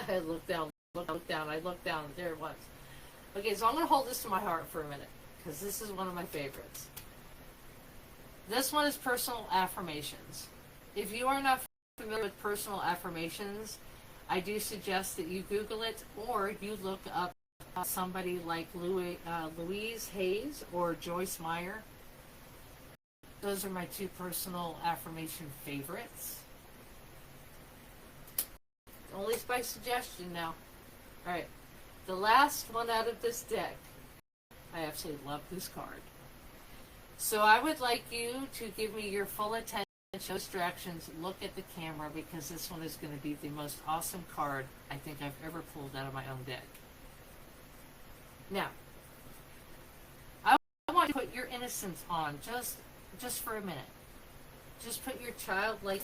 I looked down. I looked down. There it was. Okay, so I'm going to hold this to my heart for a minute, because this is one of my favorites. This one is personal affirmations. If you are not familiar with personal affirmations, I do suggest that you Google it, or you look up somebody like Louise Hayes or Joyce Meyer. Those are my two personal affirmation favorites. Only by suggestion now. Alright, the last one out of this deck. I absolutely love this card. So I would like you to give me your full attention, no distractions, look at the camera, because this one is going to be the most awesome card I think I've ever pulled out of my own deck. Now, I want you to put your innocence on just for a minute. Just put your childlike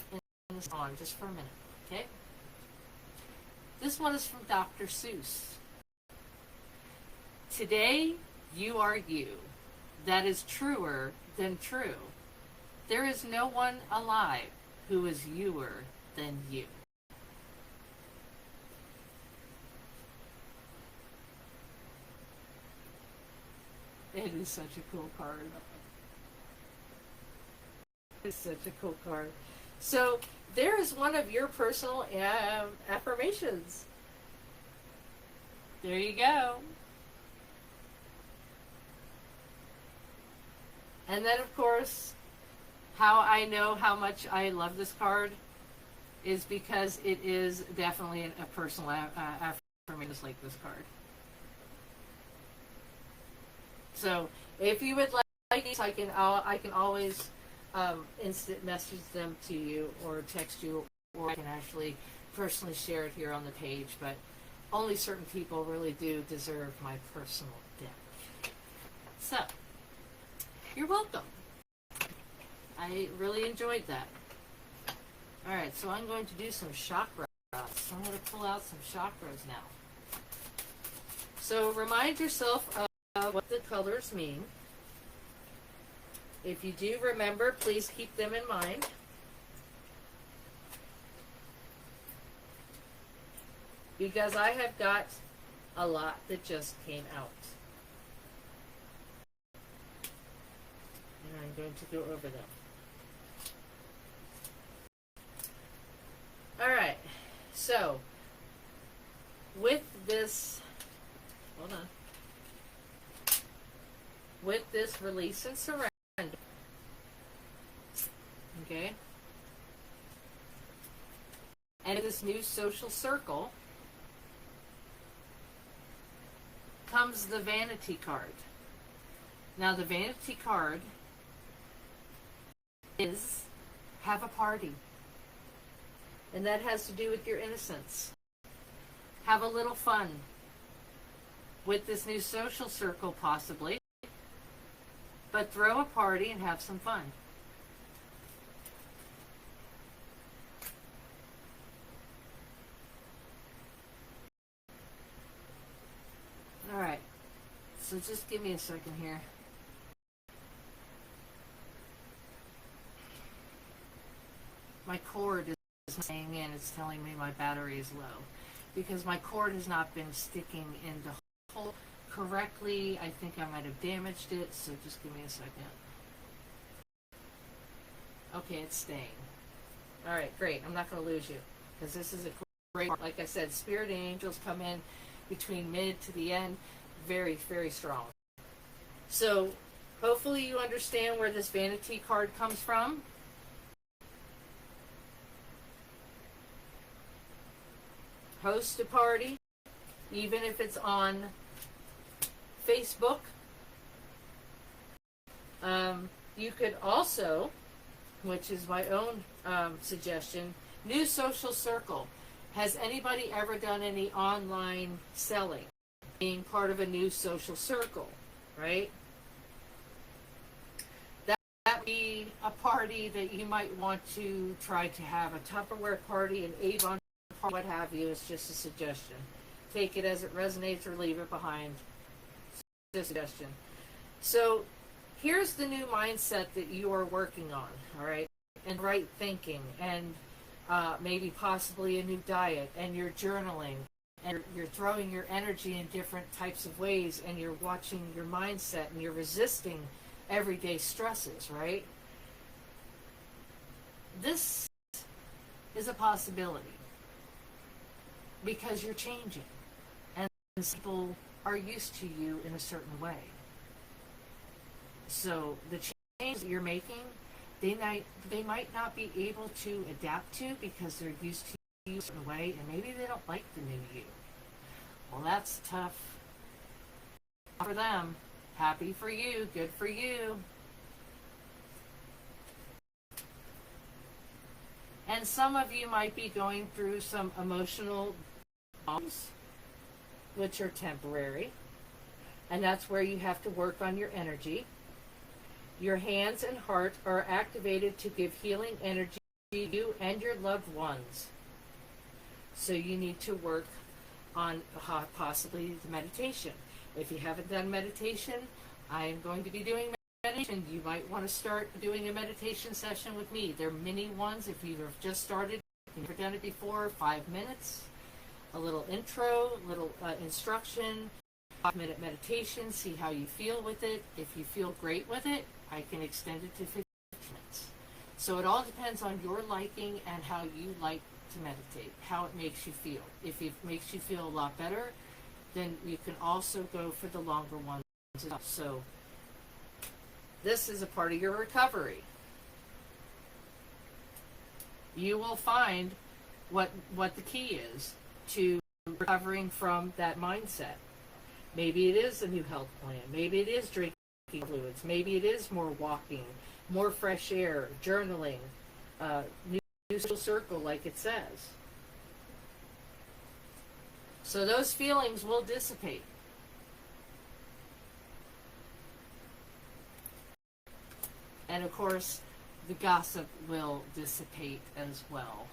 innocence on just for a minute, okay? This one is from Dr. Seuss. Today, you are you. That is truer than true. There is no one alive who is youer than you. It is such a cool card. It's such a cool card. So, there is one of your personal affirmations. There you go. And then, of course, how I know how much I love this card. is because it is definitely a personal affirmation, just like this card. So if you would like these, I can always instant message them to you or text you, or I can actually personally share it here on the page. But only certain people really do deserve my personal deck. So you're welcome. I really enjoyed that. All right, so I'm going to do some chakras. So I'm going to pull out some chakras now. So remind yourself of what the colors mean. If you do remember, please keep them in mind. Because I have got a lot that just came out. And I'm going to go over them. Alright, so with this, hold on, with this release and surrender, okay, and this new social circle comes the vanity card. Now the vanity card is have a party. And that has to do with your innocence. Have a little fun with this new social circle, possibly. But throw a party and have some fun. Alright. So just give me a second here. My cord is saying in, it's telling me my battery is low because my cord has not been sticking in the hole correctly. I think I might have damaged it, so just give me a second. Okay, it's staying. Alright, great. I'm not going to lose you because this is a great, like I said, spirit angels come in between mid to the end, very, very strong. So hopefully you understand where this vanity card comes from. Host a party, even if it's on Facebook. You could also, which is my own suggestion, new social circle. Has anybody ever done any online selling? Being part of a new social circle, right? That would be a party that you might want to try to have, a Tupperware party, an Avon, what have you. Is just a suggestion. Take it as it resonates or leave it behind. It's a suggestion. So here's the new mindset that you are working on, all right? And right thinking, and maybe possibly a new diet, and you're journaling, and you're throwing your energy in different types of ways, and you're watching your mindset, and you're resisting everyday stresses, right? This is a possibility. Because you're changing, and people are used to you in a certain way. So the change that you're making, they might not be able to adapt to because they're used to you in a certain way, and maybe they don't like the new you. Well, that's tough for them. Happy for you. Good for you. And some of you might be going through some emotional bombs, which are temporary, and that's where you have to work on your energy. Your hands and heart are activated to give healing energy to you and your loved ones. So you need to work on possibly the meditation. If you haven't done meditation, I am going to be doing meditation. You might want to start doing a meditation session with me. They're mini ones. If you have just started, you've never done it before, 5 minutes. A little intro, little instruction, 5-minute meditation, see how you feel with it. If you feel great with it, I can extend it to 15 minutes. So it all depends on your liking and how you like to meditate, how it makes you feel. If it makes you feel a lot better, then you can also go for the longer ones as well. So this is a part of your recovery. You will find what the key is to recovering from that mindset. Maybe it is a new health plan. Maybe it is drinking fluids. Maybe it is more walking, more fresh air, journaling, new social circle, like it says. So those feelings will dissipate. And of course, the gossip will dissipate as well.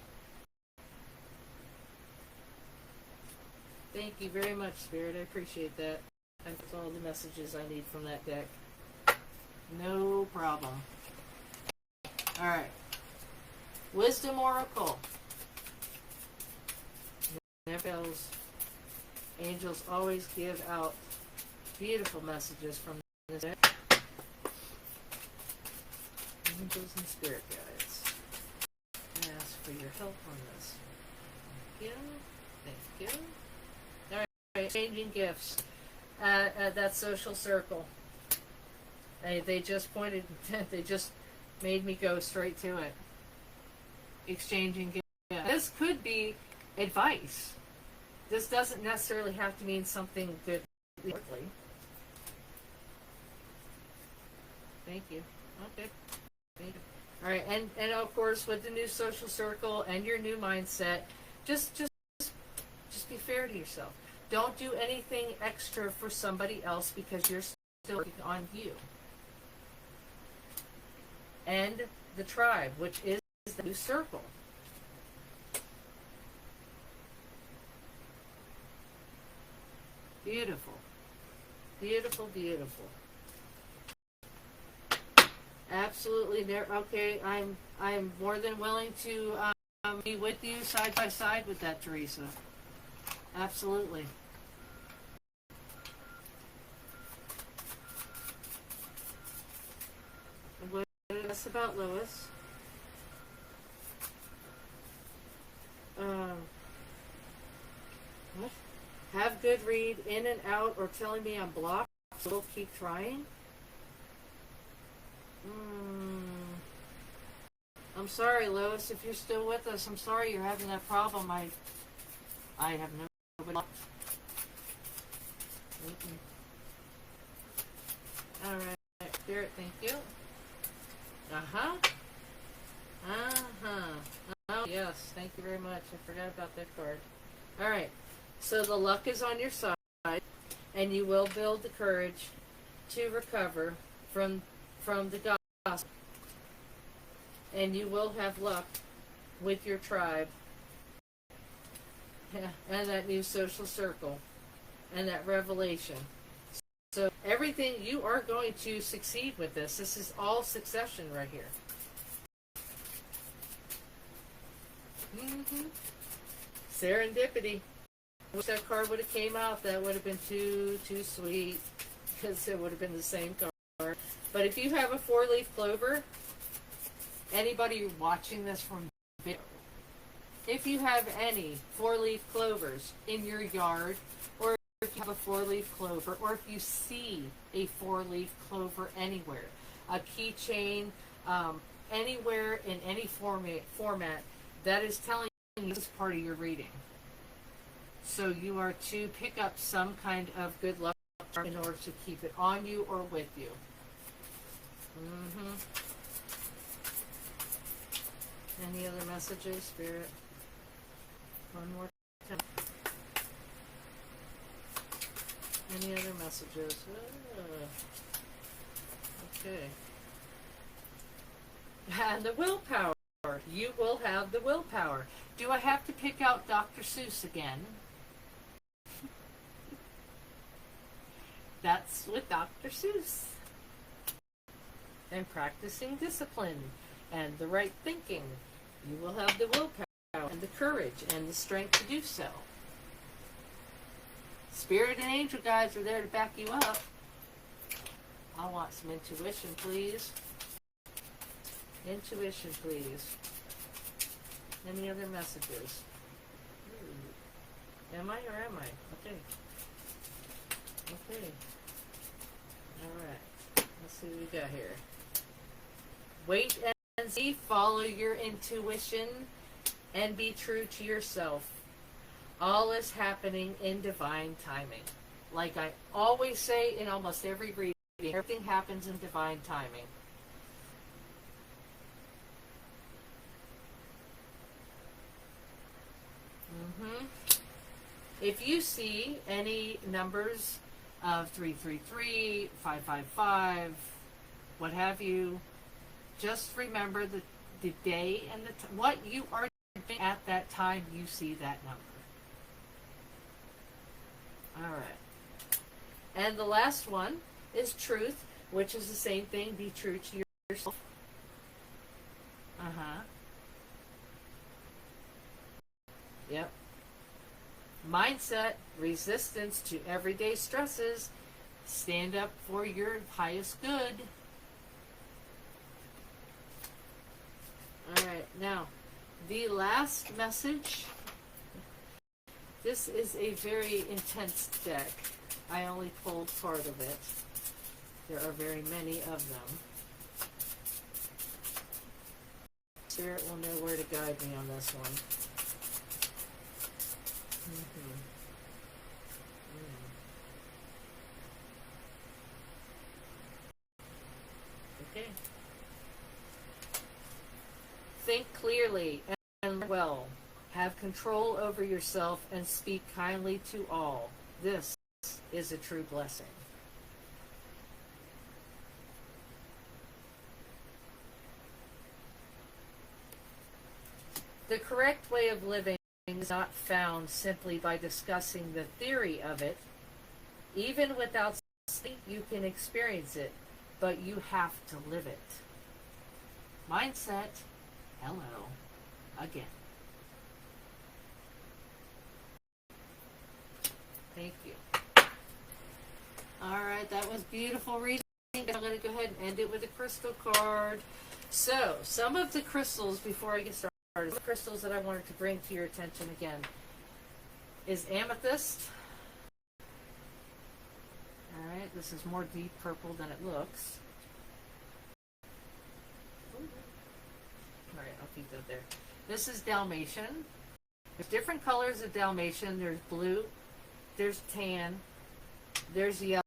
Thank you very much, Spirit. I appreciate that. That's all the messages I need from that deck. No problem. Alright. Wisdom Oracle. Nebels. Angels always give out beautiful messages from this deck. Angels and spirit guides. I ask for your help on this. Thank you. Thank you. Alright, changing gifts at that social circle. They just pointed, they just made me go straight to it. Exchanging gifts. This could be advice. This doesn't necessarily have to mean something good. Thank you. Okay. Thank you. All right, and of course with the new social circle and your new mindset, just be fair to yourself. Don't do anything extra for somebody else because you're still working on you. And the tribe, which is the new circle. Beautiful. Beautiful, beautiful. Absolutely there. Okay, I'm more than willing to be with you side by side with that, Teresa. Absolutely. What is this about, Lois? What? Have good read in and out or telling me I'm blocked, so we'll keep trying? I'm sorry, Lois, if you're still with us. I'm sorry you're having that problem. I have no blocked. Alright, Spirit, thank you. Uh-huh. Uh-huh. Oh, yes, thank you very much. I forgot about that card. Alright, so the luck is on your side, and you will build the courage to recover from the gospel. And you will have luck with your tribe. And that new social circle. And that revelation. So everything, you are going to succeed with this. This is all succession right here. Serendipity. I wish that card would have came out. That would have been too sweet. Because it would have been the same card. But if you have a 4-leaf clover, anybody watching this from video, if you have any 4-leaf clovers in your yard, or if you have a 4-leaf clover, or if you see a 4-leaf clover anywhere, a keychain, anywhere in any format, that is telling you this is part of your reading. So you are to pick up some kind of good luck in order to keep it on you or with you. Any other messages, Spirit? One more time. Any other messages? Okay. And the willpower. You will have the willpower. Do I have to pick out Dr. Seuss again? That's with Dr. Seuss. And practicing discipline and the right thinking. You will have the willpower and the courage and the strength to do so. Spirit and angel guides are there to back you up. I want some intuition, please. Intuition, please. Any other messages? Am I or am I? Okay. Okay. Alright. Let's see what we got here. Wait and see. Follow your intuition. and be true to yourself. All is happening in divine timing. Like I always say in almost every reading, everything happens in divine timing. If you see any numbers of 333, 555, what have you, just remember the day and what you are doing at that time you see that number. All right. And the last one is truth, which is the same thing. Be true to yourself. Yep. Mindset, resistance to everyday stresses. Stand up for your highest good. All right, now, the last message. This is a very intense deck. I only pulled part of it. There are very many of them. Spirit will know where to guide me on this one. Okay. Think clearly and well. Have control over yourself and speak kindly to all. This is a true blessing. The correct way of living is not found simply by discussing the theory of it. Even without study, you can experience it, but you have to live it. Mindset, hello, again. Thank you. All right, that was beautiful reading. I'm going to go ahead and end it with a crystal card. So, some of the crystals, before I get started, the crystals that I wanted to bring to your attention again is amethyst. All right, this is more deep purple than it looks. All right, I'll keep that there. This is Dalmatian. There's different colors of Dalmatian. There's blue, there's tan, there's yellow,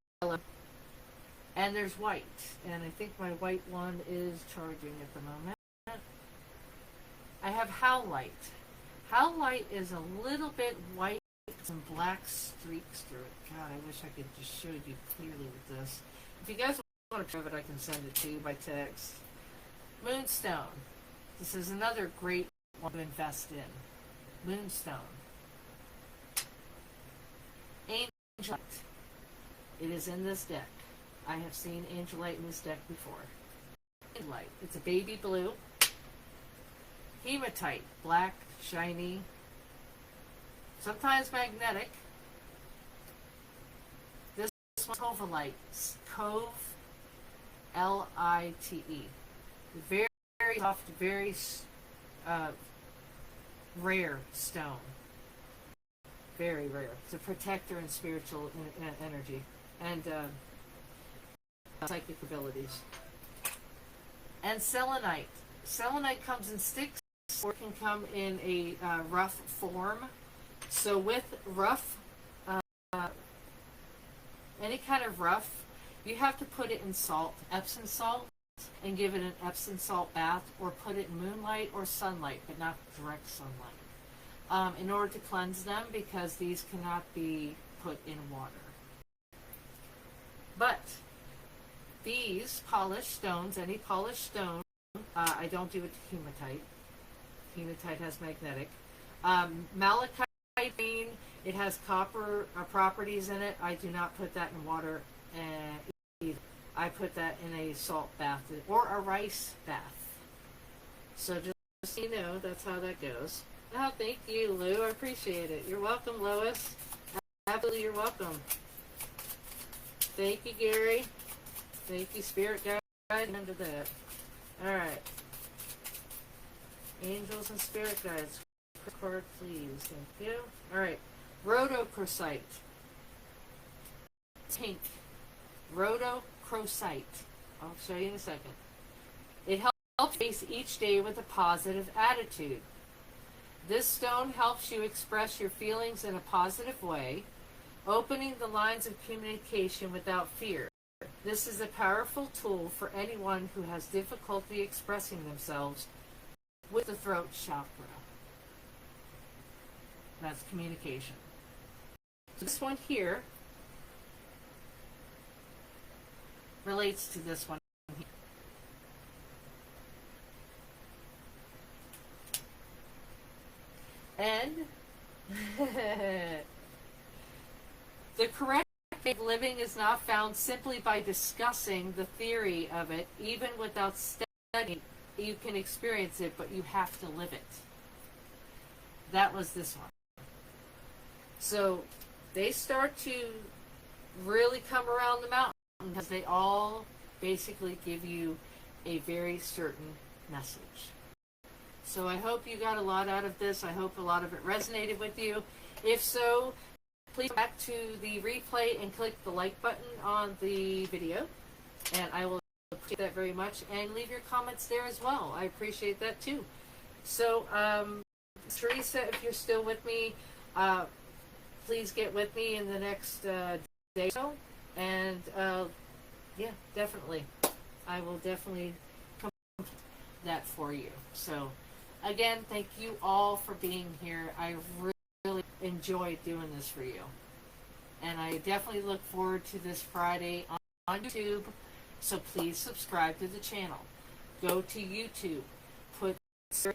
and there's white. And I think my white one is charging at the moment. I have Howlite. Howlite is a little bit white with some black streaks through it. God, I wish I could just show you clearly with this. If you guys want to prove it, I can send it to you by text. Moonstone. This is another great one to invest in. Moonstone. Angelite. It is in this deck. I have seen Angelite in this deck before. Angelite. It's a baby blue. Hematite, black, shiny, sometimes magnetic. This one's Covalite, Cove, L-I-T-E. Very, very soft, very rare stone. Very rare. It's a protector in spiritual energy and psychic abilities. And selenite. Selenite comes in sticks, or can come in a rough form. So with rough, any kind of rough, you have to put it in salt, Epsom salt, and give it an Epsom salt bath, or put it in moonlight or sunlight, but not direct sunlight, in order to cleanse them, because these cannot be put in water. But these polished stones, any polished stone, I don't do it to hematite. Hematite has magnetic. Malachite green, it has copper properties in it. I do not put that in water either. I put that in a salt bath or a rice bath. So just so you know, that's how that goes. Oh, thank you, Lou. I appreciate it. You're welcome, Lois. Absolutely, you're welcome. Thank you, Gary. Thank you, Spirit Guide. Into that. All right. Angels and Spirit Guides. Card, please. Thank you. All right. Rhodochrosite. Pink. Rhodochrosite. I'll show you in a second. It helps face each day with a positive attitude. This stone helps you express your feelings in a positive way, opening the lines of communication without fear. This is a powerful tool for anyone who has difficulty expressing themselves with the throat chakra. That's communication. This one here relates to this one here. And the correct way of living is not found simply by discussing the theory of it. Even without studying, you can experience it, but you have to live it. That was this one. So they start to really come around the mountain because they all basically give you a very certain message. So I hope you got a lot out of this. I hope a lot of it resonated with you. If so, please go back to the replay and click the like button on the video. And I will appreciate that very much. And leave your comments there as well. I appreciate that too. So, Teresa, if you're still with me, please get with me in the next day or so. And yeah, definitely. I will definitely complete that for you. So, again, thank you all for being here. I really enjoyed doing this for you. And I definitely look forward to this Friday on YouTube. So please subscribe to the channel. Go to YouTube. Put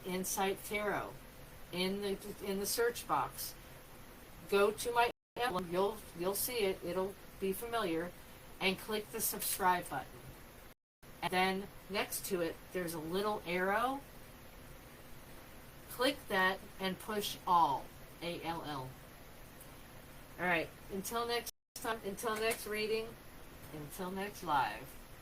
Insight Tarot in the search box. Go to my emblem. You'll see it. It'll be familiar. And click the subscribe button. And then next to it, there's a little arrow. Click that and push all. ALL. Alright, until next time, until next reading, until next live.